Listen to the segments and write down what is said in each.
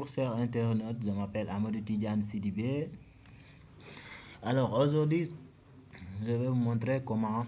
Bonjour chers internautes, je m'appelle Amadou Tidiane Sidibé. Alors aujourd'hui, je vais vous montrer comment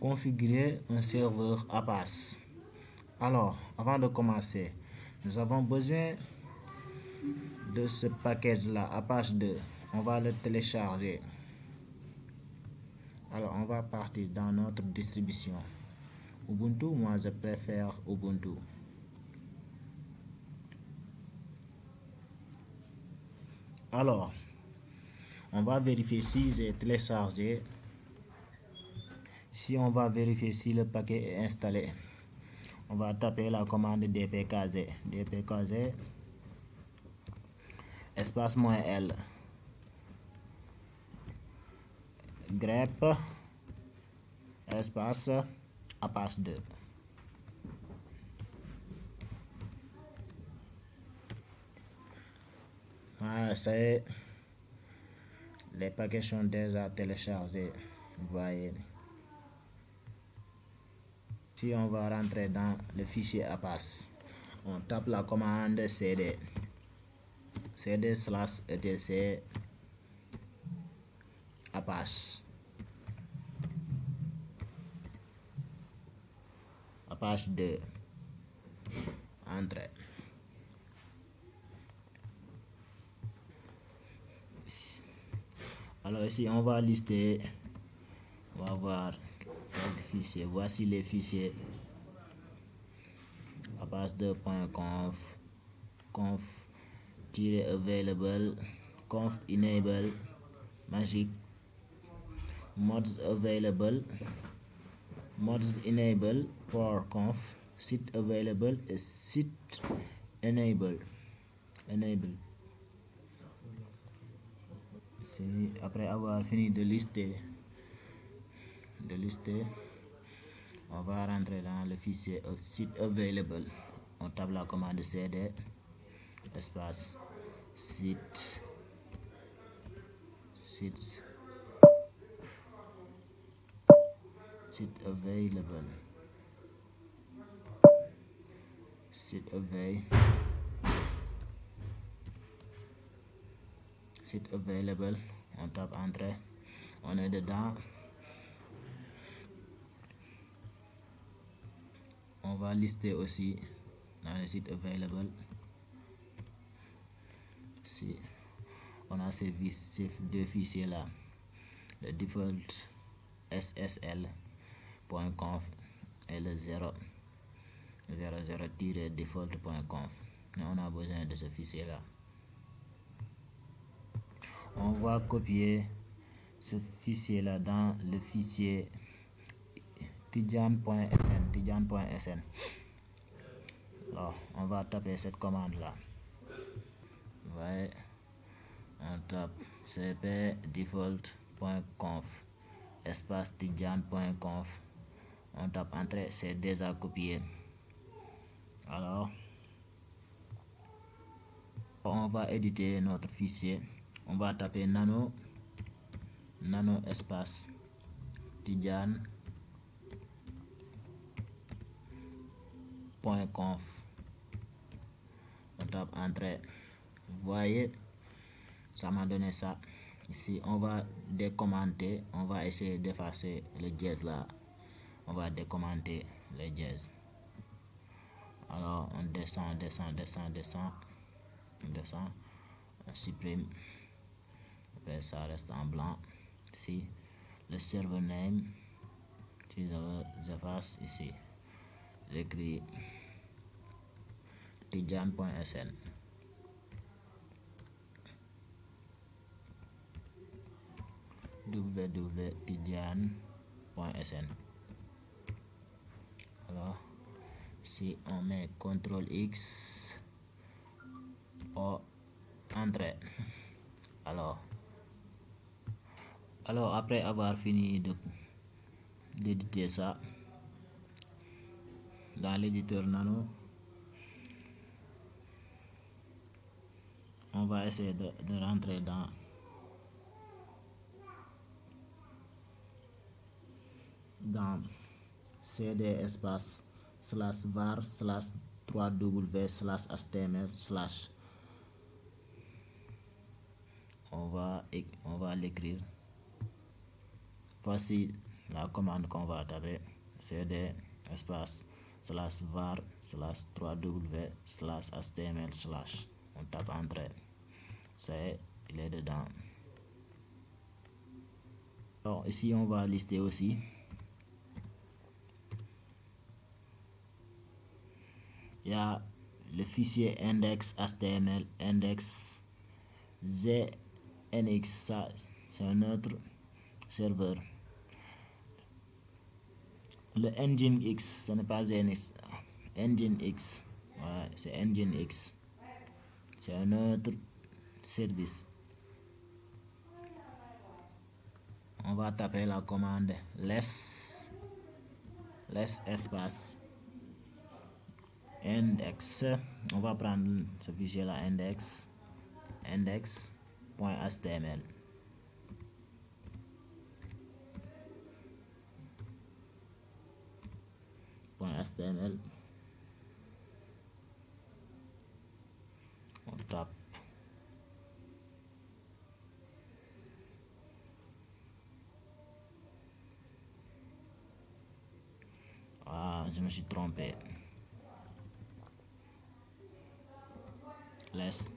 configurer un serveur Apache. Alors, avant de commencer, nous avons besoin de ce package-là, Apache 2. On va le télécharger. Alors, on va partir dans notre distribution. Ubuntu, moi je préfère Ubuntu. Alors, on va vérifier si j'ai téléchargé. Si on va vérifier si le paquet est installé, on va taper la commande dpkg, espace -l, grep, espace Apache 2. Voilà, c'est les paquets sont déjà téléchargés. Vous voyez. Si on va rentrer dans le fichier Apache, on tape la commande cd/etc Apache 2, entrée. Alors ici on va lister, on va voir quelques fichiers. Voici les fichiers apache2.conf, conf-available, conf-enable, magic, mods available, mods enable, for conf, site available et site enable. Après avoir fini de lister, on va rentrer dans le fichier site available. On tape la commande cd espace site available, site available. On tape entrée, on est dedans. On va lister aussi dans le site available. Si on a ces deux fichiers là, le default ssl.conf et le 0.0.default.conf. On a besoin de ce fichier là. On va copier ce fichier là dans le fichier tidiane.sn. Alors on va taper cette commande là. Vous voyez, on tape cp default.conf espace tidiane.conf. On tape entrée, c'est déjà copié. Alors on va éditer notre fichier. On va taper nano espace tidiane.conf. On tape entrée. Vous voyez, ça m'a donné ça. Ici on va décommenter, on va essayer d'effacer le dièse là. On va décommenter les dièses. Alors on descend, on supprime. Après ça reste en blanc. Ici le server name, si j'efface ici, j'écris tidiane.sn. www.tidiane.sn. Alors si on met CTRL X, entrée. Alors après avoir fini d'éditer ça dans l'éditeur nano, on va essayer de rentrer dans cd espace /var/3w/html/ on va l'écrire. Voici la commande qu'on va taper, cd espace /var /3w/html/. On tape entrée. C'est, il est dedans. Alors ici on va lister aussi. Il y a le fichier index.html, index ZNX, ça c'est un autre serveur. Le Nginx, ce n'est pas ZNX, Nginx, ouais, c'est Nginx, c'est un autre service. On va taper la commande less espace index. On va prendre ce fichier là, index.html. .html. On tape. Ah, je me suis trompé. Less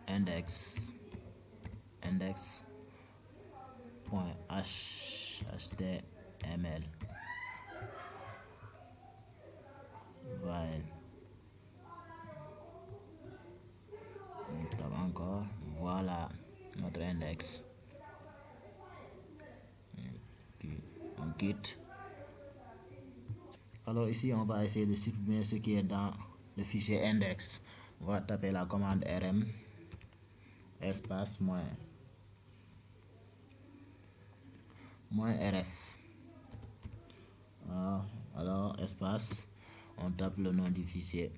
index.html. Voilà. On tape encore. Voilà notre index. On quitte. Alors ici on va essayer de supprimer ce qui est dans le fichier index. On va taper la commande rm espace moins rf. Alors espace, on tape le nom du fichier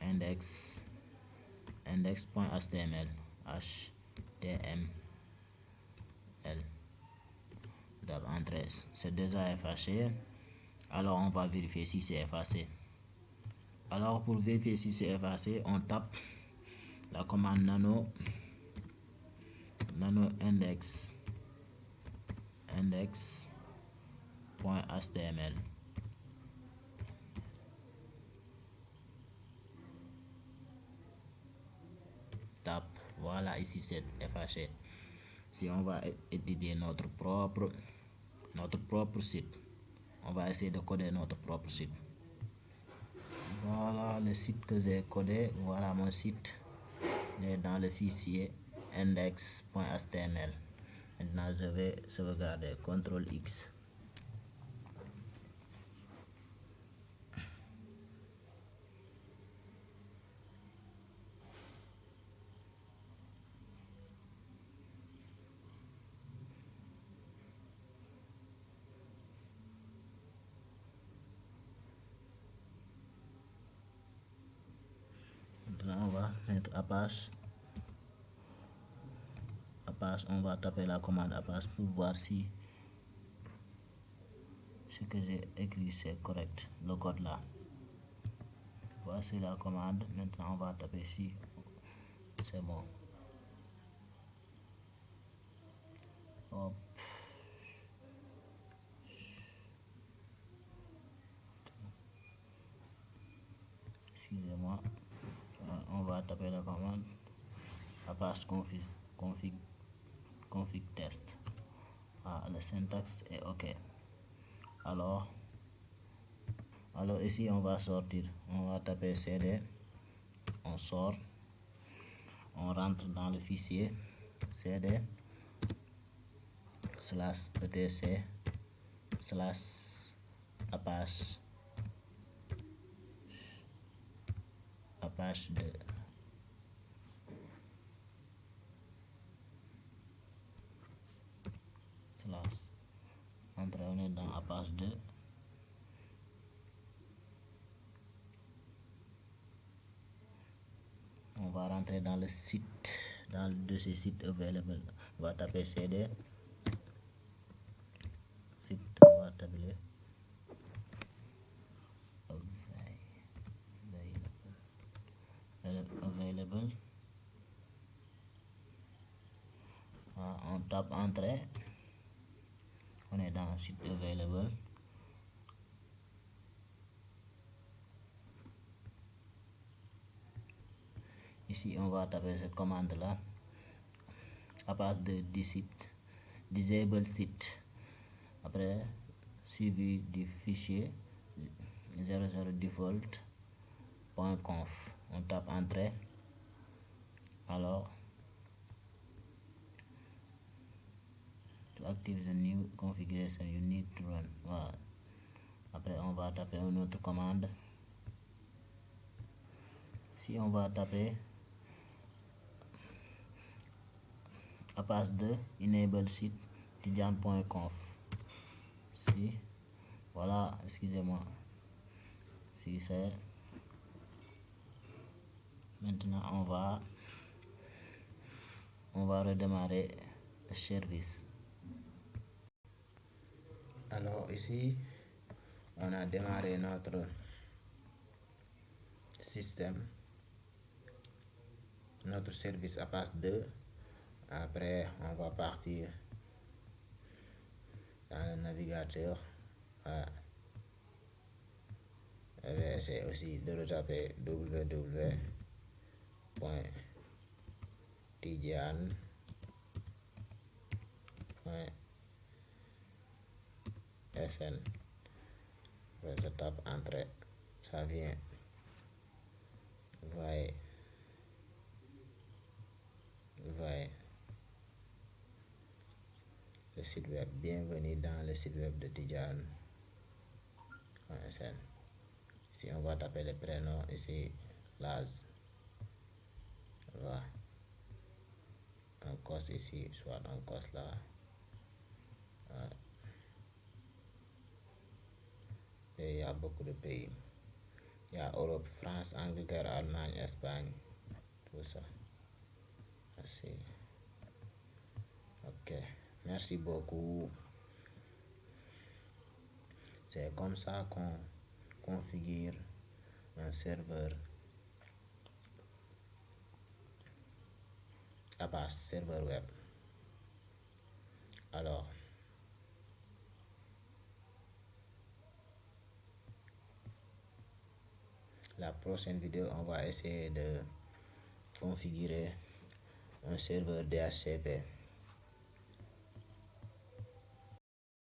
index.html html. Tape entrée. C'est déjà effacé. Alors on va vérifier si c'est effacé. Alors pour vérifier si c'est effacé, on tape la commande nano index.html. Tape, voilà, ici c'est effacé. Si on va éditer notre propre site, on va essayer de coder notre propre site. Voilà le site que j'ai codé. Voilà mon site. Il est dans le fichier index.html. Maintenant je vais sauvegarder. CTRL X. Maintenant on va mettre Apache. On va taper la commande Apache pour voir si ce que j'ai écrit c'est correct, le code là. Voici la commande. Maintenant on va taper si c'est bon. Hop. Excusez-moi. On va taper la commande Apache config test. Le syntaxe est ok. Alors ici on va sortir. On va taper cd. On sort. On rentre dans le fichier cd /etc /apache 2. Entrer dans Apache 2. On va rentrer dans le site, dans le dossier site available. On va taper cd site. On va taper available. tape entrée, on est dans site available. Ici on va taper cette commande là, à base de disable site, après suivi du fichier 00default.conf. On tape entrée. Alors to active the new configuration you need to run. Voilà. Après on va taper une autre commande. Si on va taper à base de enable site tidiane.conf. Si voilà, excusez-moi, si c'est maintenant on va redémarrer le service. Alors ici on a démarré notre système, notre service APAS 2. Après on va partir dans le navigateur. Je vais essayer aussi de retaper www.tidiane.sn. Je tape entrée, ça vient. Vous voyez le site web. Bienvenue dans le site web de tidiane.sn. Si on va taper le prénom ici, Laz, voilà. Un cos ici, soit un cos là. Voilà. Et il y a beaucoup de pays. Il y a Europe, France, Angleterre, Allemagne, Espagne, tout ça. Merci. Ok, merci beaucoup. C'est comme ça qu'on configure un serveur APAS, serveur web. Alors, la prochaine vidéo, on va essayer de configurer un serveur DHCP.